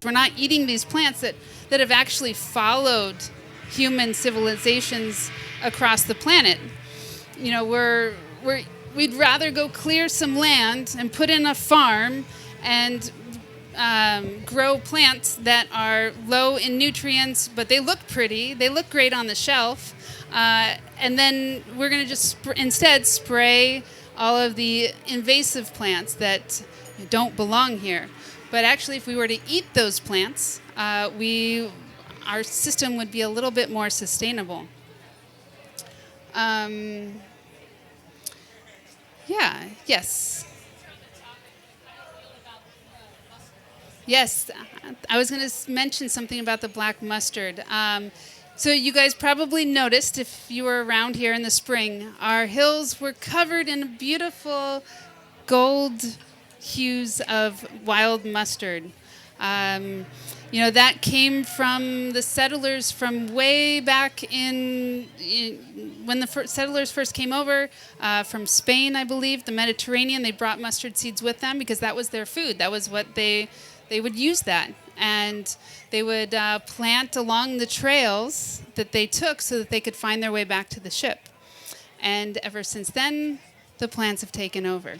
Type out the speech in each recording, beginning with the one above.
We're not eating these plants that have actually followed human civilizations across the planet. You know, we'd rather go clear some land and put in a farm and grow plants that are low in nutrients, but they look pretty, they look great on the shelf, and then we're going to just instead spray all of the invasive plants that don't belong here. But actually, if we were to eat those plants, our system would be a little bit more sustainable. Yes. Yes, I was going to mention something about the black mustard. So you guys probably noticed, if you were around here in the spring, our hills were covered in beautiful gold hues of wild mustard. You know, that came from the settlers from way back when the settlers first came over from Spain, I believe, the Mediterranean. They brought mustard seeds with them because that was their food. That was what they would use that. And they would plant along the trails that they took so that they could find their way back to the ship. And ever since then, the plants have taken over.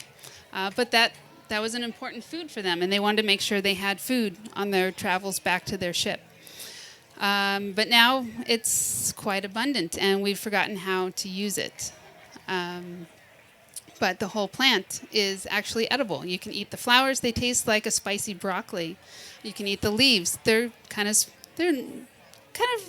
But that was an important food for them, and they wanted to make sure they had food on their travels back to their ship. But now it's quite abundant, and we've forgotten how to use it. But the whole plant is actually edible. You can eat the flowers. They taste like a spicy broccoli. You can eat the leaves. They're kind of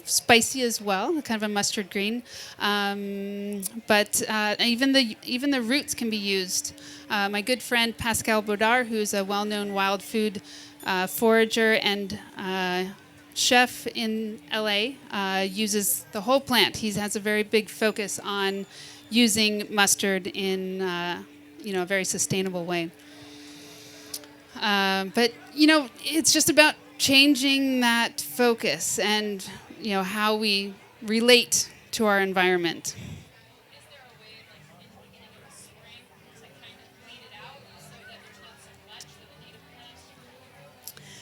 spicy as well, kind of a mustard green. But even the roots can be used. My good friend Pascal Baudard, who's a well-known wild food forager and chef in LA, uses the whole plant. He has a very big focus on using mustard in a very sustainable way. But it's just about changing that focus and how we relate to our environment. Is there a way, like in the beginning of the spring, to kind of weed it out so that there's not so much for the native plants?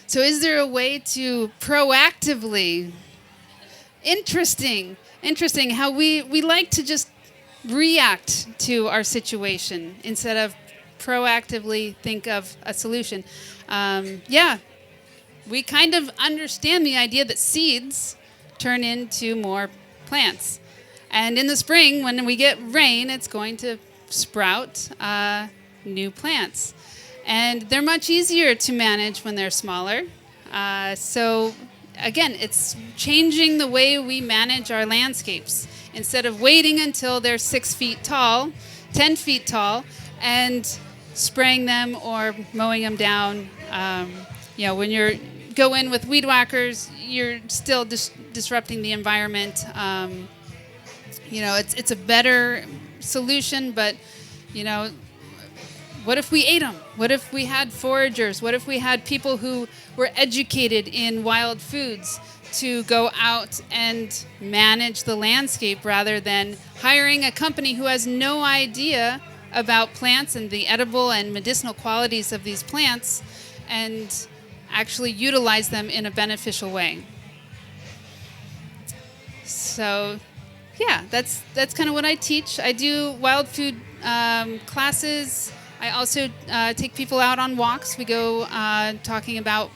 So is there a way to proactively, interesting how we like to just react to our situation instead of proactively think of a solution. We kind of understand the idea that seeds turn into more plants. And in the spring, when we get rain, it's going to sprout new plants. And they're much easier to manage when they're smaller. So again, it's changing the way we manage our landscapes. Instead of waiting until they're 6 feet tall, 10 feet tall, and spraying them or mowing them down. When you go in with weed whackers, you're still disrupting the environment. It's a better solution, but what if we ate them? What if we had foragers? What if we had people who were educated in wild foods to go out and manage the landscape rather than hiring a company who has no idea about plants and the edible and medicinal qualities of these plants and actually utilize them in a beneficial way. So, that's kind of what I teach. I do wild food classes. I also take people out on walks. We go talking about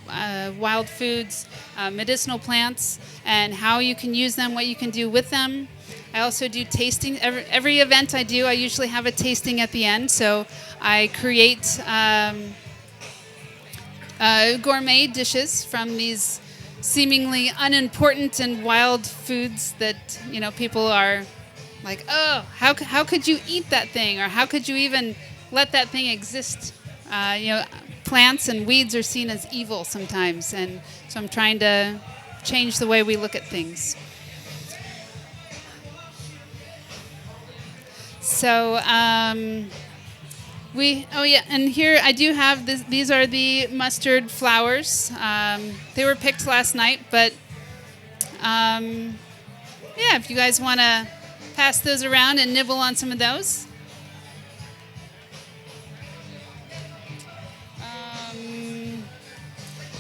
wild foods, medicinal plants, and how you can use them, what you can do with them. I also do tasting. Every event I do, I usually have a tasting at the end. So I create gourmet dishes from these seemingly unimportant and wild foods that people are like, oh, how could you eat that thing, or how could you even let that thing exist? Plants and weeds are seen as evil sometimes, and so I'm trying to change the way we look at things. So and here I do have this. These are the mustard flowers. They were picked last night, but if you guys want to pass those around and nibble on some of those.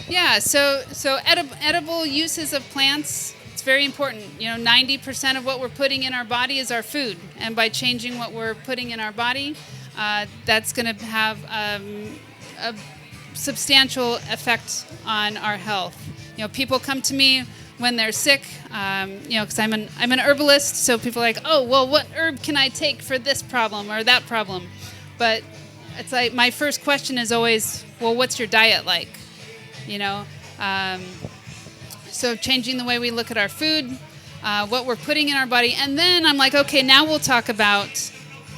Yeah, so edible uses of plants, it's very important. 90% of what we're putting in our body is our food, and by changing what we're putting in our body, that's going to have a substantial effect on our health. People come to me when they're sick, because I'm an herbalist, so people are like, oh, well, what herb can I take for this problem or that problem? But it's like my first question is always, well, what's your diet like? So changing the way we look at our food, what we're putting in our body, and then I'm like, okay, now we'll talk about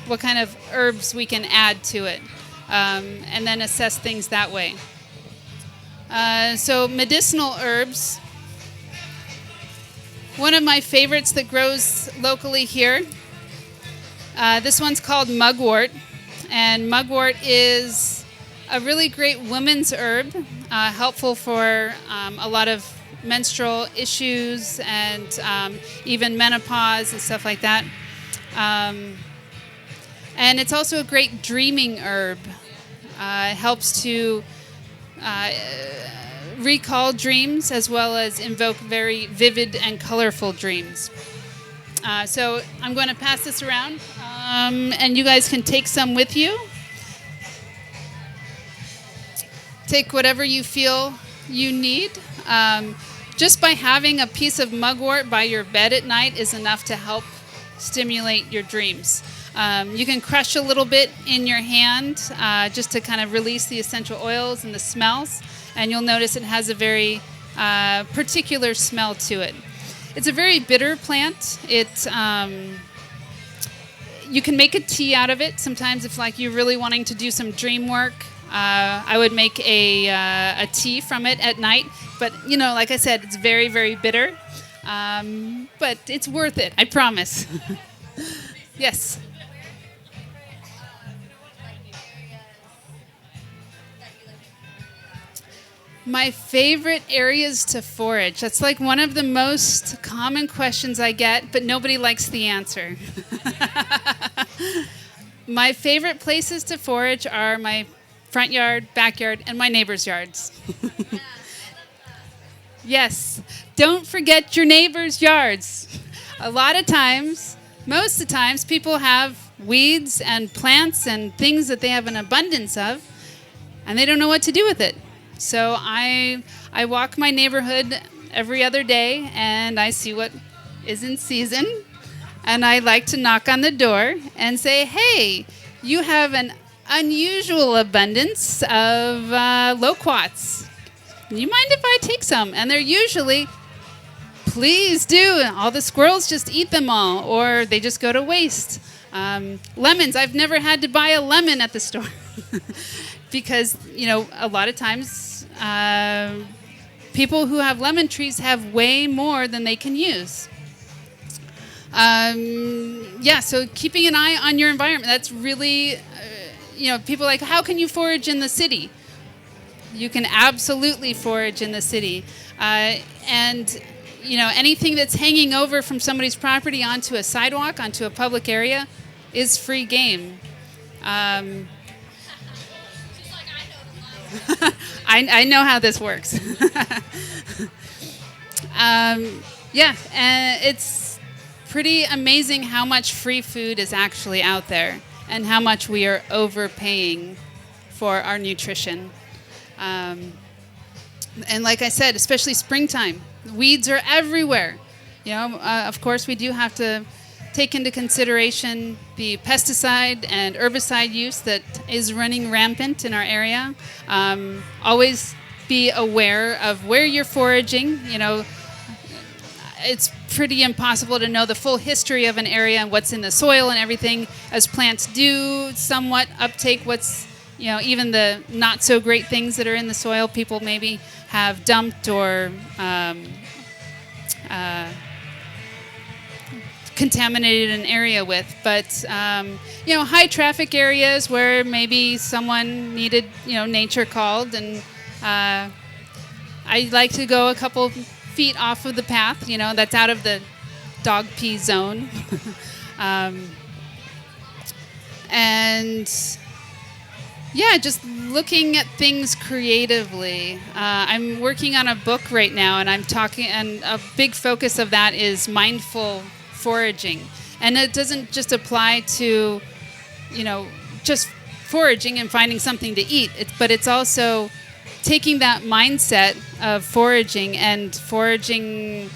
what kind of herbs we can add to it, and then assess things that way. So medicinal herbs. One of my favorites that grows locally here, this one's called mugwort, and mugwort is a really great women's herb, helpful for a lot of menstrual issues and even menopause and stuff like that. And it's also a great dreaming herb. It helps to recall dreams as well as invoke very vivid and colorful dreams. So I'm going to pass this around, and you guys can take some with you. Take whatever you feel you need. Just by having a piece of mugwort by your bed at night is enough to help stimulate your dreams. You can crush a little bit in your hand just to kind of release the essential oils and the smells, and you'll notice it has a very particular smell to it. It's a very bitter plant. You can make a tea out of it. Sometimes if you're really wanting to do some dream work, I would make a tea from it at night. But, like I said, it's very, very bitter. But it's worth it, I promise. Yes? My favorite areas to forage. That's one of the most common questions I get, but nobody likes the answer. My favorite places to forage are my front yard, backyard, and my neighbors' yards. Yes, don't forget your neighbors' yards. A lot of times, most of the times, people have weeds and plants and things that they have an abundance of, and they don't know what to do with it. So I walk my neighborhood every other day, and I see what is in season, and I like to knock on the door and say, hey, you have an unusual abundance of loquats. You mind if I take some? And they're usually, please do. All the squirrels just eat them all, or they just go to waste. Lemons. I've never had to buy a lemon at the store because, a lot of times people who have lemon trees have way more than they can use. So keeping an eye on your environment, that's really, people are like, how can you forage in the city? You can absolutely forage in the city. And anything that's hanging over from somebody's property onto a sidewalk, onto a public area, is free game. I know how this works. And it's pretty amazing how much free food is actually out there and how much we are overpaying for our nutrition. And like I said, especially springtime, weeds are everywhere. Of course, we do have to take into consideration the pesticide and herbicide use that is running rampant in our area. Always be aware of where you're foraging. It's pretty impossible to know the full history of an area and what's in the soil and everything, as plants do somewhat uptake what's, even the not so great things that are in the soil people maybe have dumped or contaminated an area with. But high traffic areas where maybe someone needed nature called, and I like to go a couple feet off of the path, that's out of the dog pee zone. And Yeah, just looking at things creatively. I'm working on a book right now, and I'm talking, and a big focus of that is mindful foraging. And it doesn't just apply to, you know, just foraging and finding something to eat, but it's also taking that mindset of foraging and foraging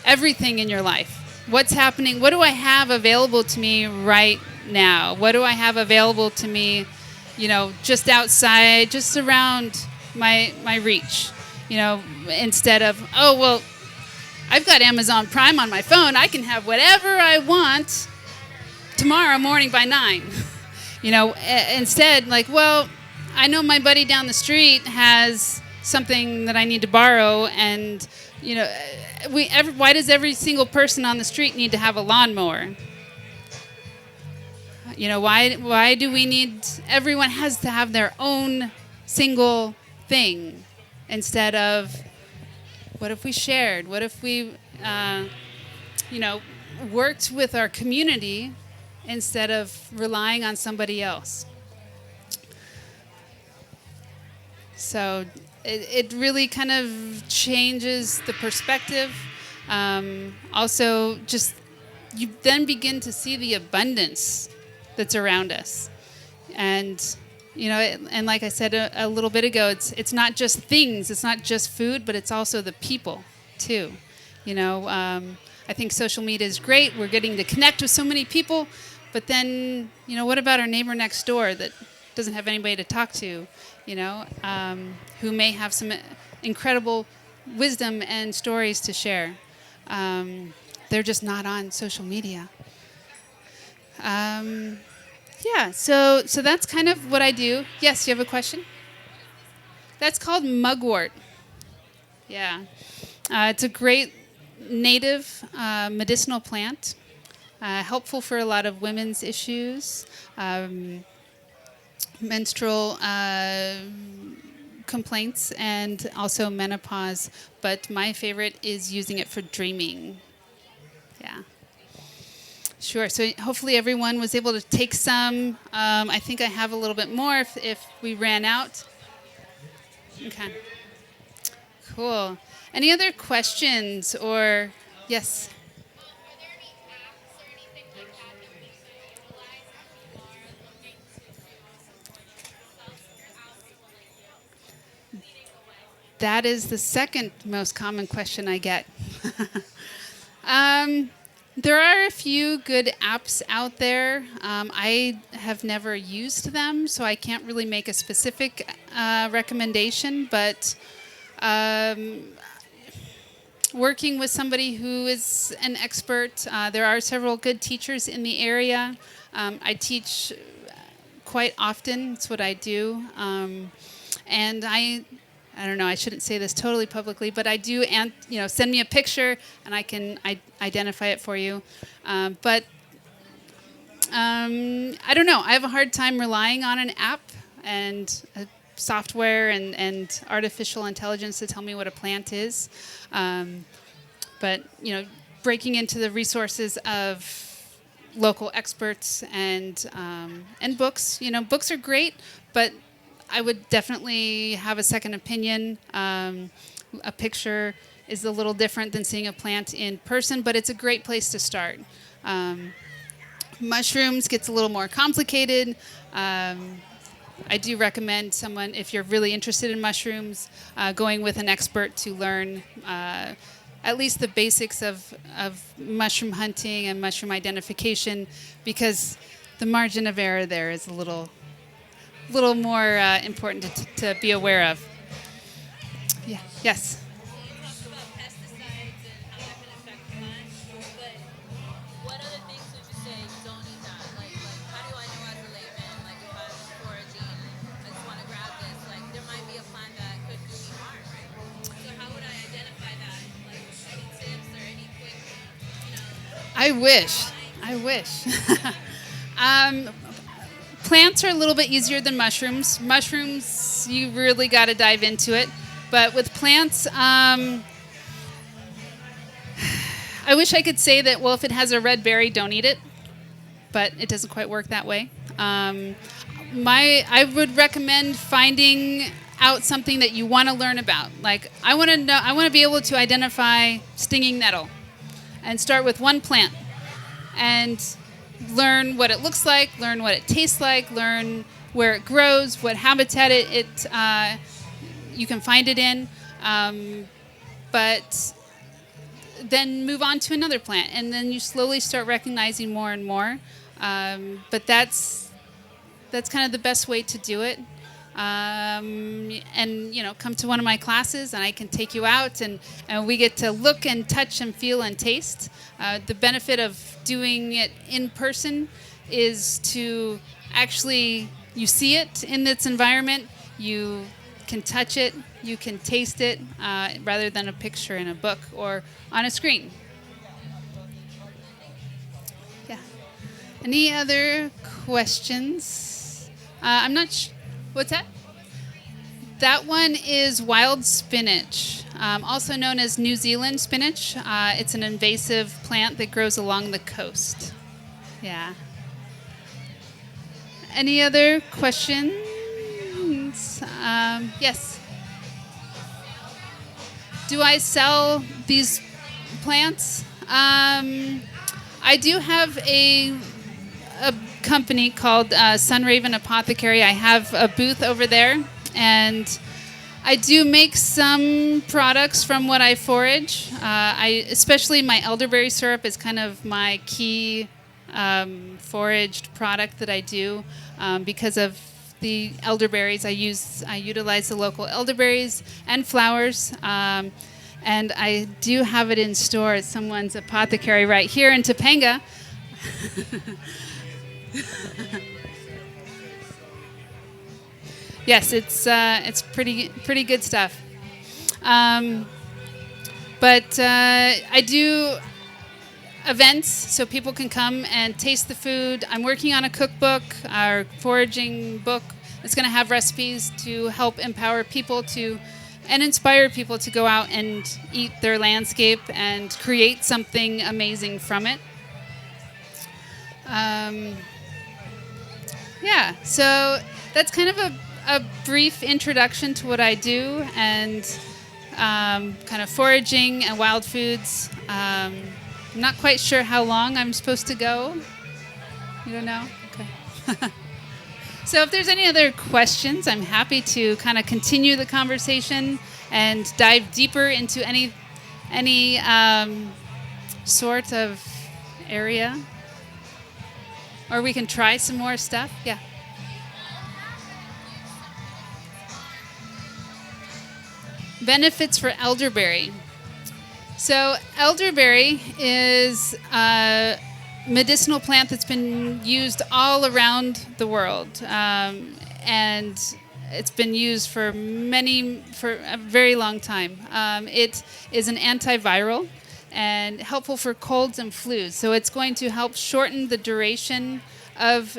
everything in your life. What's happening? What do I have available to me right now? What do I have available to me, just outside, just around my reach? Instead of, oh, well, I've got Amazon Prime on my phone. I can have whatever I want tomorrow morning by 9. Instead, like, well, I know my buddy down the street has something that I need to borrow, and why does every single person on the street need to have a lawnmower? Why do we need? Everyone has to have their own single thing, instead of, what if we shared? What if we, worked with our community instead of relying on somebody else? So it really kind of changes the perspective. Also, just you then begin to see the abundance that's around us. And, and like I said a little bit ago, it's not just things, it's not just food, but it's also the people, too. I think social media is great. We're getting to connect with so many people. But then, what about our neighbor next door that doesn't have anybody to talk to, who may have some incredible wisdom and stories to share? They're just not on social media. So that's kind of what I do. Yes, you have a question? That's called mugwort. Yeah. It's a great native medicinal plant, helpful for a lot of women's issues, menstrual complaints, and also menopause. But my favorite is using it for dreaming. Yeah. Sure. So hopefully everyone was able to take some. I think I have a little bit more if we ran out. Okay. Cool. Any other questions or yes? Are there any apps or anything like that that we could utilize if people are looking to support themselves without people like you leading the way? That is the second most common question I get. There are a few good apps out there. I have never used them, so I can't really make a specific recommendation, but working with somebody who is an expert, there are several good teachers in the area. I teach quite often. It's what I do. And I don't know, I shouldn't say this totally publicly, but I do, and send me a picture and I can identify it for you. But I don't know. I have a hard time relying on an app and software and artificial intelligence to tell me what a plant is. But breaking into the resources of local experts and books. Books are great, but I would definitely have a second opinion. A picture is a little different than seeing a plant in person, but it's a great place to start. Mushrooms gets a little more complicated. I do recommend someone, if you're really interested in mushrooms, going with an expert to learn at least the basics of mushroom hunting and mushroom identification, because the margin of error there is a little more important to be aware of. Yeah. Yes. You talked about pesticides and how that can affect plants, but what other things would you say don't eat that? Like how do I know as a layman, like if I'm foraging, I just want to grab this, like there might be a plant that could do me harm, right? So how would I identify that? Like any tips or any quick, I wish. Plants are a little bit easier than mushrooms. Mushrooms, you really got to dive into it. But with plants, I wish I could say that, well, if it has a red berry, don't eat it. But it doesn't quite work that way. I would recommend finding out something that you want to learn about. Like I want to be able to identify stinging nettle and start with one plant and learn what it looks like, learn what it tastes like, learn where it grows, what habitat you can find it in, but then move on to another plant, and then you slowly start recognizing more and more. But that's kind of the best way to do it. And come to one of my classes, and I can take you out, and we get to look and touch and feel and taste. The benefit of doing it in person is to actually, you see it in its environment, you can touch it, you can taste it, rather than a picture in a book or on a screen. Yeah. Any other questions? I'm not what's that? That one is wild spinach, also known as New Zealand spinach. It's an invasive plant that grows along the coast. Yeah. Any other questions? Yes. Do I sell these plants? I do have a company called Sunraven Apothecary. I have a booth over there, and I do make some products from what I forage. Especially my elderberry syrup is kind of my key foraged product that I do, because of the elderberries. I utilize the local elderberries and flowers, and I do have it in store at someone's apothecary right here in Topanga. Yes, it's pretty good stuff. But I do events so people can come and taste the food. I'm working on a cookbook, our foraging book. It's going to have recipes to help empower people and inspire people to go out and eat their landscape and create something amazing from it. Yeah, so that's kind of a brief introduction to what I do, and kind of foraging and wild foods. I'm not quite sure how long I'm supposed to go. You don't know? Okay. So if there's any other questions, I'm happy to kind of continue the conversation and dive deeper into any sort of area. Or we can try some more stuff. Yeah. Benefits for elderberry. So elderberry is a medicinal plant that's been used all around the world, and it's been used for a very long time. It is an antiviral and helpful for colds and flus. So it's going to help shorten the duration of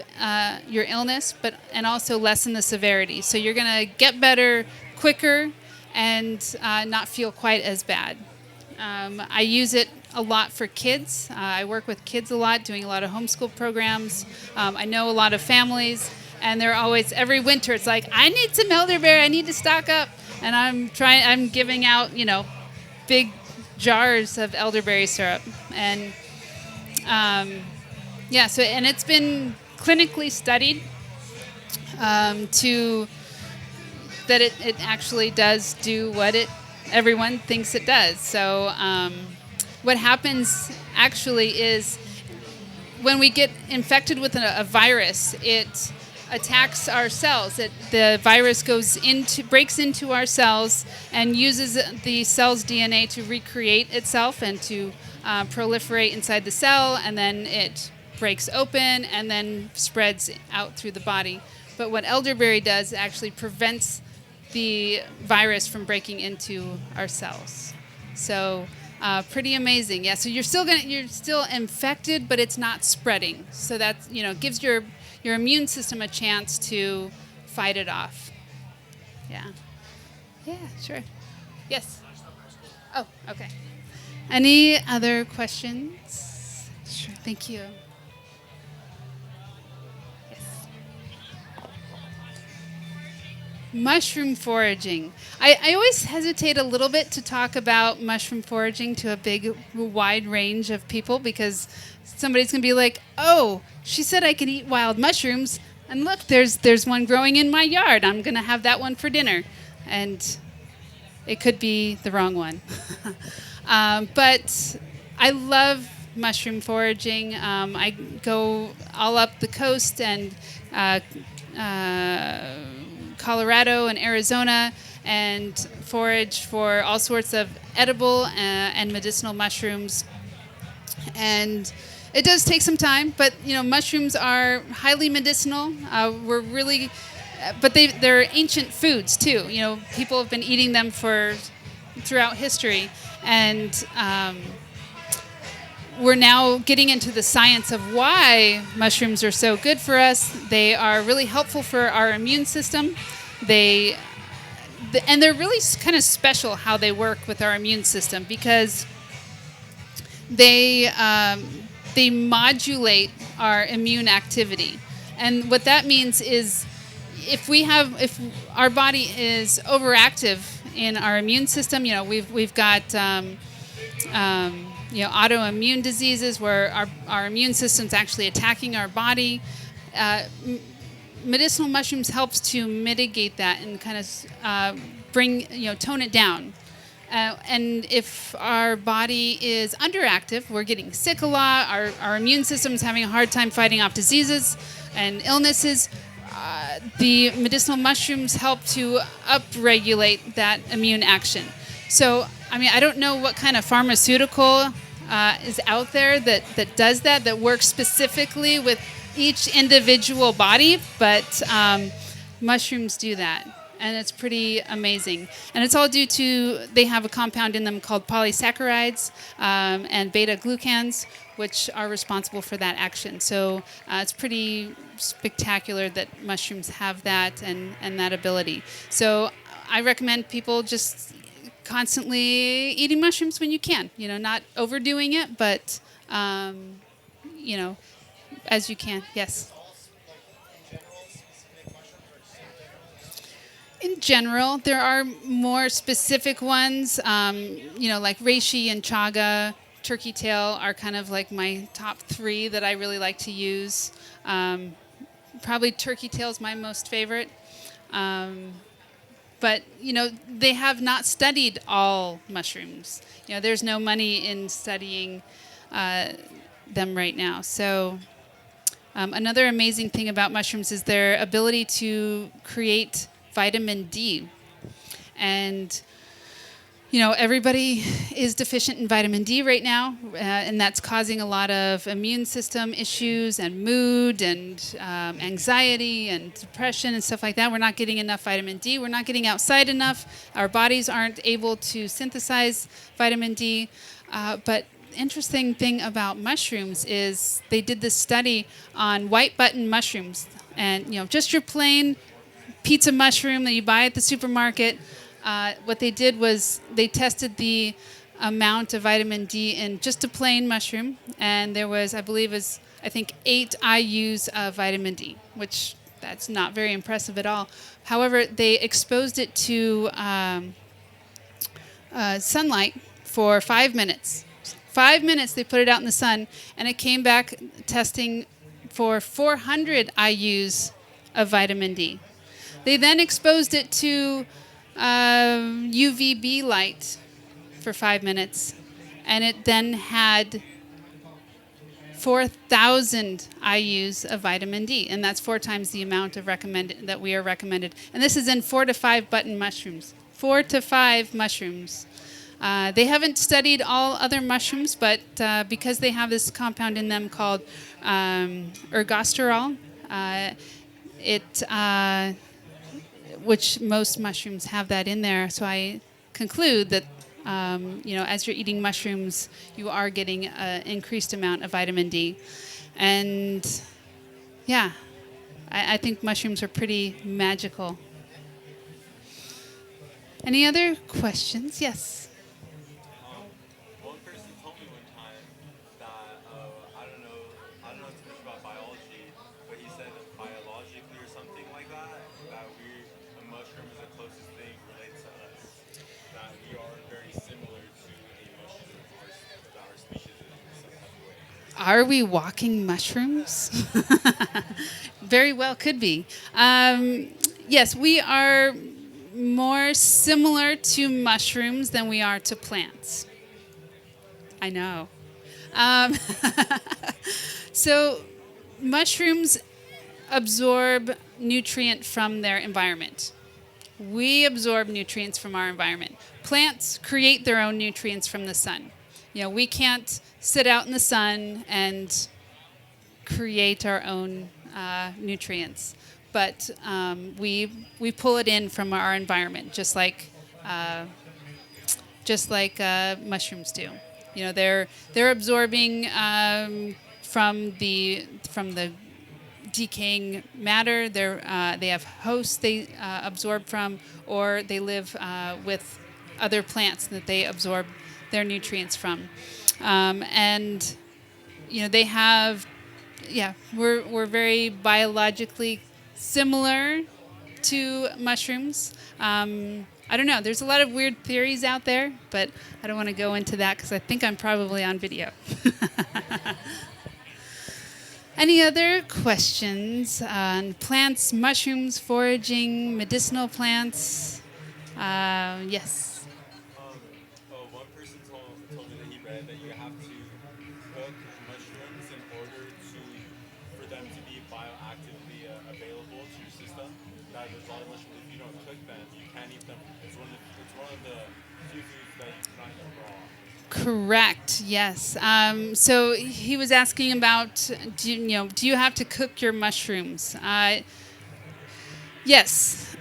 your illness, and also lessen the severity. So you're going to get better quicker and not feel quite as bad. I use it a lot for kids. I work with kids a lot, doing a lot of homeschool programs. I know a lot of families, and they're always, every winter, it's like, I need some elderberry, I need to stock up. And I'm giving out, big jars of elderberry syrup. And and it's been clinically studied that it actually does do what everyone thinks it does. So what happens actually is when we get infected with a virus, it attacks our cells. The virus breaks into our cells and uses the cell's DNA to recreate itself and to proliferate inside the cell, and then it breaks open and then spreads out through the body. But what elderberry does actually prevents the virus from breaking into our cells. So pretty amazing. Yeah, so you're still infected, but it's not spreading. So that gives your immune system a chance to fight it off. Yeah. Yeah, sure. Yes. Oh, okay. Any other questions? Sure. Thank you. Yes. Mushroom foraging. I always hesitate a little bit to talk about mushroom foraging to a big, wide range of people because somebody's going to be like, oh, she said I can eat wild mushrooms. And look, there's one growing in my yard. I'm going to have that one for dinner. And it could be the wrong one. But I love mushroom foraging. I go all up the coast and uh, Colorado and Arizona and forage for all sorts of edible and medicinal mushrooms. And it does take some time, but mushrooms are highly medicinal. We're really, but they're ancient foods too. People have been eating them throughout history, and we're now getting into the science of why mushrooms are so good for us. They are really helpful for our immune system. And they're really kind of special how they work with our immune system because they modulate our immune activity. And what that means is if our body is overactive in our immune system, we've got autoimmune diseases where our immune system's actually attacking our body. Medicinal mushrooms helps to mitigate that and kind of tone it down. And if our body is underactive, we're getting sick a lot, our immune system's having a hard time fighting off diseases and illnesses, the medicinal mushrooms help to upregulate that immune action. So, I don't know what kind of pharmaceutical is out there that does that works specifically with each individual body, but mushrooms do that. And it's pretty amazing. And it's all due to, they have a compound in them called polysaccharides and beta-glucans, which are responsible for that action. So it's pretty spectacular that mushrooms have that and that ability. So I recommend people just constantly eating mushrooms when you can. Not overdoing it, but, as you can. Yes. In general, there are more specific ones, like reishi and chaga. Turkey tail are kind of like my top 3 that I really like to use. Probably turkey tail is my most favorite. But, they have not studied all mushrooms. There's no money in studying them right now. So another amazing thing about mushrooms is their ability to create vitamin D. And, everybody is deficient in vitamin D right now, and that's causing a lot of immune system issues and mood and anxiety and depression and stuff like that. We're not getting enough vitamin D. We're not getting outside enough. Our bodies aren't able to synthesize vitamin D. But interesting thing about mushrooms is they did this study on white button mushrooms, and just your plain pizza mushroom that you buy at the supermarket. What they did was they tested the amount of vitamin D in just a plain mushroom, and there was, I think 8 IUs of vitamin D, which that's not very impressive at all. However, they exposed it to sunlight for 5 minutes. 5 minutes they put it out in the sun, and it came back testing for 400 IUs of vitamin D. They then exposed it to UVB light for 5 minutes, and it then had 4,000 IUs of vitamin D, and that's 4 times the amount of that we are recommended. And this is in 4 to 5 button mushrooms. 4 to 5 mushrooms. They haven't studied all other mushrooms, but because they have this compound in them called ergosterol, which most mushrooms have that in there. So I conclude that, as you're eating mushrooms, you are getting an increased amount of vitamin D. And yeah, I think mushrooms are pretty magical. Any other questions? Yes. One person told me one time that I don't know too much about biology, but he said that biologically or something like that, a mushroom is Are we walking mushrooms? Very well could be. Yes, we are more similar to mushrooms than we are to plants. I know. Um, so mushrooms absorb nutrient from their environment. We absorb nutrients from our environment. Plants create their own nutrients from the sun. We can't sit out in the sun and create our own nutrients, but we pull it in from our environment, mushrooms do. They're absorbing from the decaying matter. They have hosts they absorb from, or they live with other plants that they absorb their nutrients from, and they have. Yeah, we're very biologically similar to mushrooms. I don't know. There's a lot of weird theories out there, but I don't want to go into that because I think I'm probably on video. Any other questions on plants, mushrooms, foraging, medicinal plants? Yes. One person told me that he read that you have to cook mushrooms in order for them to be bioactively available to your system. That there's a lot of mushrooms, if you don't cook them, you can't eat them. It's one of the few foods that you cannot eat raw. Correct. Yes. So he was asking about, do you have to cook your mushrooms? Yes.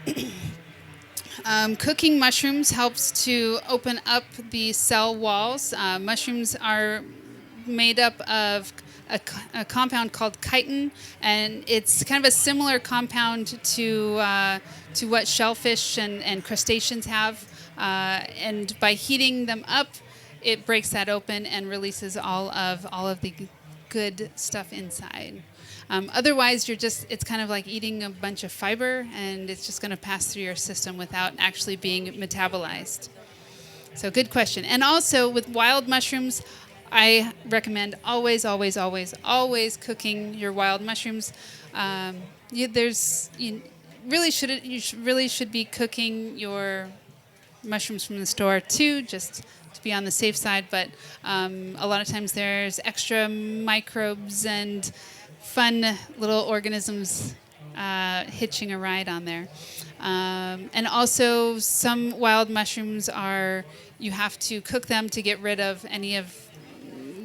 Cooking mushrooms helps to open up the cell walls. Mushrooms are made up of a compound called chitin, and it's kind of a similar compound to what shellfish and crustaceans have. And by heating them up, it breaks that open and releases all of the good stuff inside. Otherwise, it's kind of like eating a bunch of fiber, and it's just going to pass through your system without actually being metabolized. So good question. And also with wild mushrooms, I recommend always, always, always, always cooking your wild mushrooms. You really should be cooking your mushrooms from the store too, just to be on the safe side. But a lot of times there's extra microbes and fun little organisms hitching a ride on there. And also some wild mushrooms you have to cook them to get rid of any of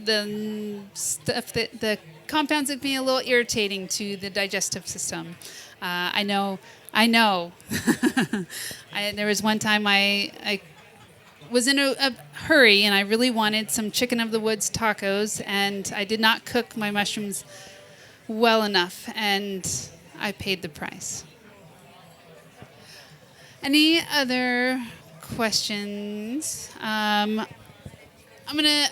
the stuff the compounds that can be a little irritating to the digestive system. I know. There was one time I was in a hurry and I really wanted some chicken of the woods tacos, and I did not cook my mushrooms well enough, and I paid the price. Any other questions? I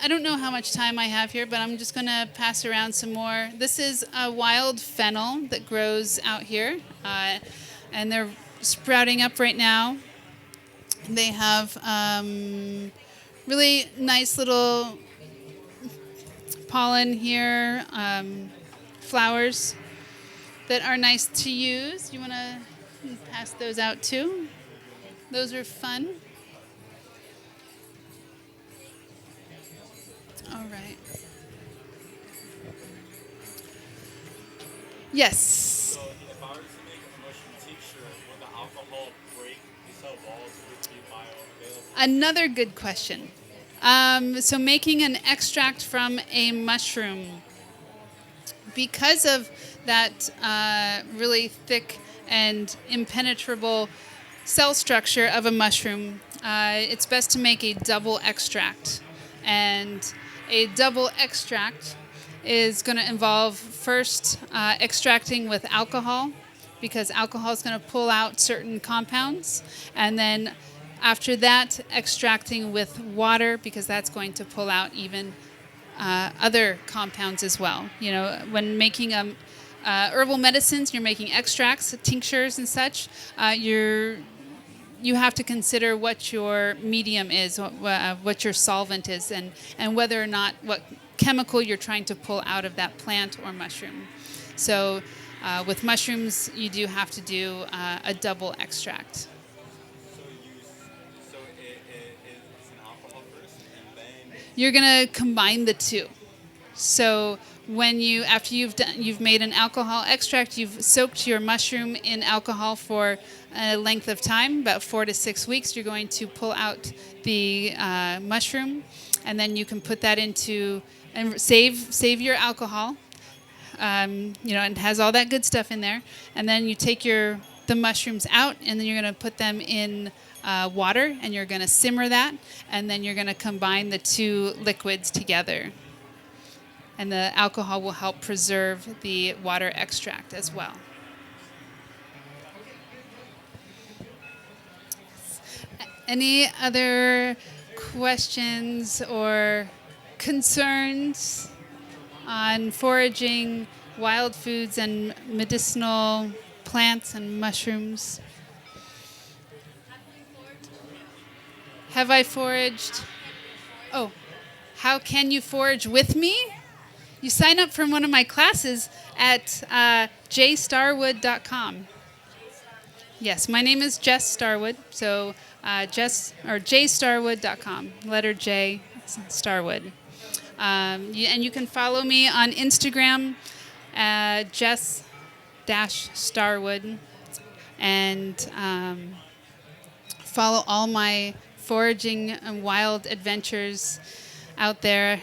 don't know how much time I have here, but I'm just gonna pass around some more. This is a wild fennel that grows out here, and they're sprouting up right now. They have really nice little pollen here, flowers that are nice to use. You wanna pass those out too? Those are fun. All right. Yes. So if I were to make a mushroom tincture, would the alcohol break the cell walls for it to be bioavailable? Another good question. So making an extract from a mushroom, because of that really thick and impenetrable cell structure of a mushroom, it's best to make a double extract. And a double extract is going to involve first extracting with alcohol, because alcohol is going to pull out certain compounds, and then after that extracting with water, because that's going to pull out even other compounds as well. When making herbal medicines, you're making extracts, tinctures and such, you have to consider what your medium is, what your solvent is, and whether or not what chemical you're trying to pull out of that plant or mushroom. So with mushrooms, you do have to do a double extract. It's an alcohol first, and then You're going to combine the two. So after you've made an alcohol extract, you've soaked your mushroom in alcohol for a length of time, about 4 to 6 weeks. You're going to pull out the mushroom, and then you can put that into and save your alcohol. And it has all that good stuff in there. And then you take the mushrooms out, and then you're going to put them in water, and you're going to simmer that, and then you're going to combine the two liquids together. And the alcohol will help preserve the water extract as well. Any other questions or concerns on foraging wild foods and medicinal plants and mushrooms? Have I foraged? Oh, how can you forage with me? You sign up for one of my classes at jstarwood.com. Yes, my name is Jess Starwood, so jstarwood.com, letter J, Starwood. And you can follow me on Instagram, Jess-Starwood, and follow all my foraging and wild adventures out there.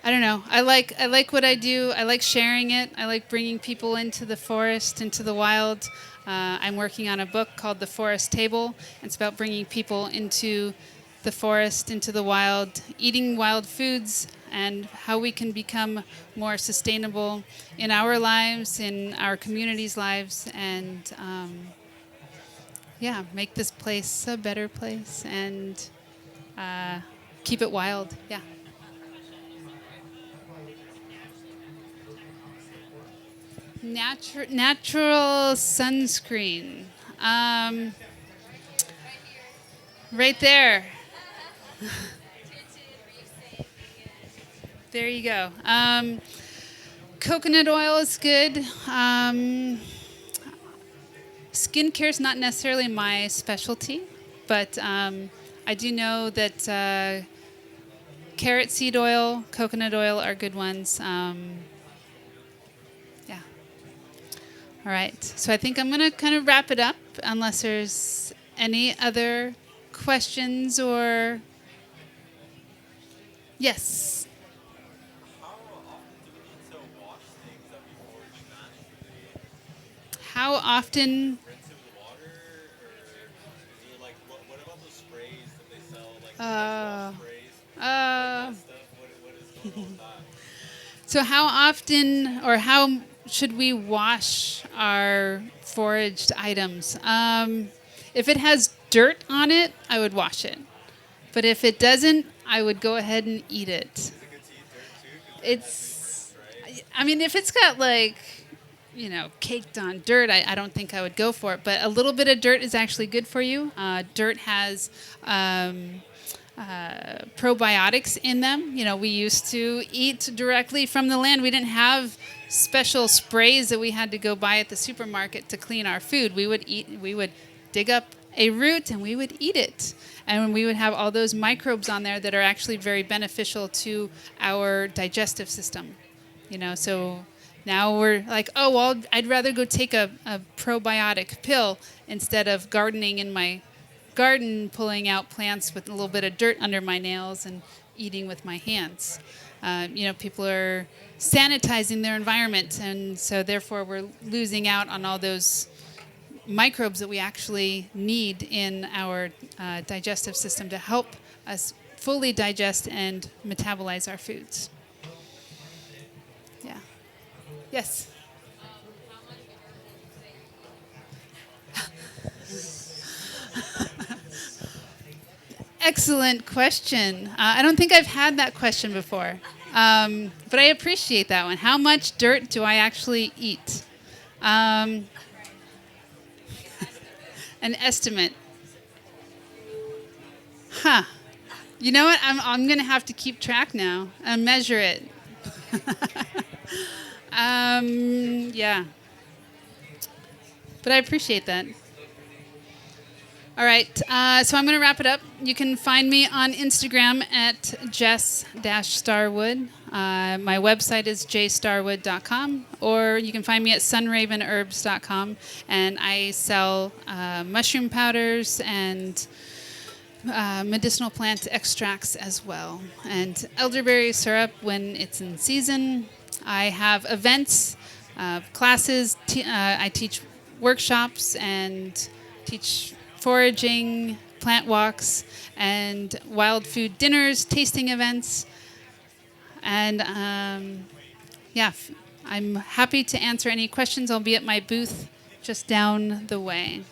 I don't know. I like what I do. I like sharing it. I like bringing people into the forest, into the wild. I'm working on a book called The Forest Table. It's about bringing people into the forest, into the wild, eating wild foods, and how we can become more sustainable in our lives, in our communities' lives, and make this place a better place and keep it wild. Yeah. Natural sunscreen. Right there. There you go. Coconut oil is good. Skincare is not necessarily my specialty, but I do know that carrot seed oil, coconut oil are good ones. All right, so I think I'm going to kind of wrap it up unless there's any other questions or... Yes? how often do we need to wash things that we forage naturally? How often... Rinse it with water, or is there like what about those sprays that they sell, like Uh, sprays, uh, that stuff? What is going on with that? So how often or how should we wash our foraged items? If it has dirt on it, I would wash it. But if it doesn't, I would go ahead and eat it. Is it good to eat dirt too? 'Cause It's, right? I mean, if it's got like, caked on dirt, I don't think I would go for it. But a little bit of dirt is actually good for you. Dirt has probiotics in them. We used to eat directly from the land. We didn't have special sprays that we had to go buy at the supermarket to clean our food. We would dig up a root and we would eat it. And we would have all those microbes on there that are actually very beneficial to our digestive system. So now we're like, oh, well, I'd rather go take a probiotic pill instead of gardening in my garden, pulling out plants with a little bit of dirt under my nails and eating with my hands. People are sanitizing their environment, and so therefore we're losing out on all those microbes that we actually need in our digestive system to help us fully digest and metabolize our foods. Yeah. Yes? Excellent question. I don't think I've had that question before, but I appreciate that one. How much dirt do I actually eat? An estimate. Huh. You know what? I'm going to have to keep track now and measure it. Yeah. But I appreciate that. All right, so I'm going to wrap it up. You can find me on Instagram at Jess-Starwood. My website is jstarwood.com, or you can find me at sunravenherbs.com, and I sell mushroom powders and medicinal plant extracts as well, and elderberry syrup when it's in season. I have events, classes. I teach workshops and teach foraging, plant walks, and wild food dinners, tasting events. And yeah, I'm happy to answer any questions. I'll be at my booth just down the way.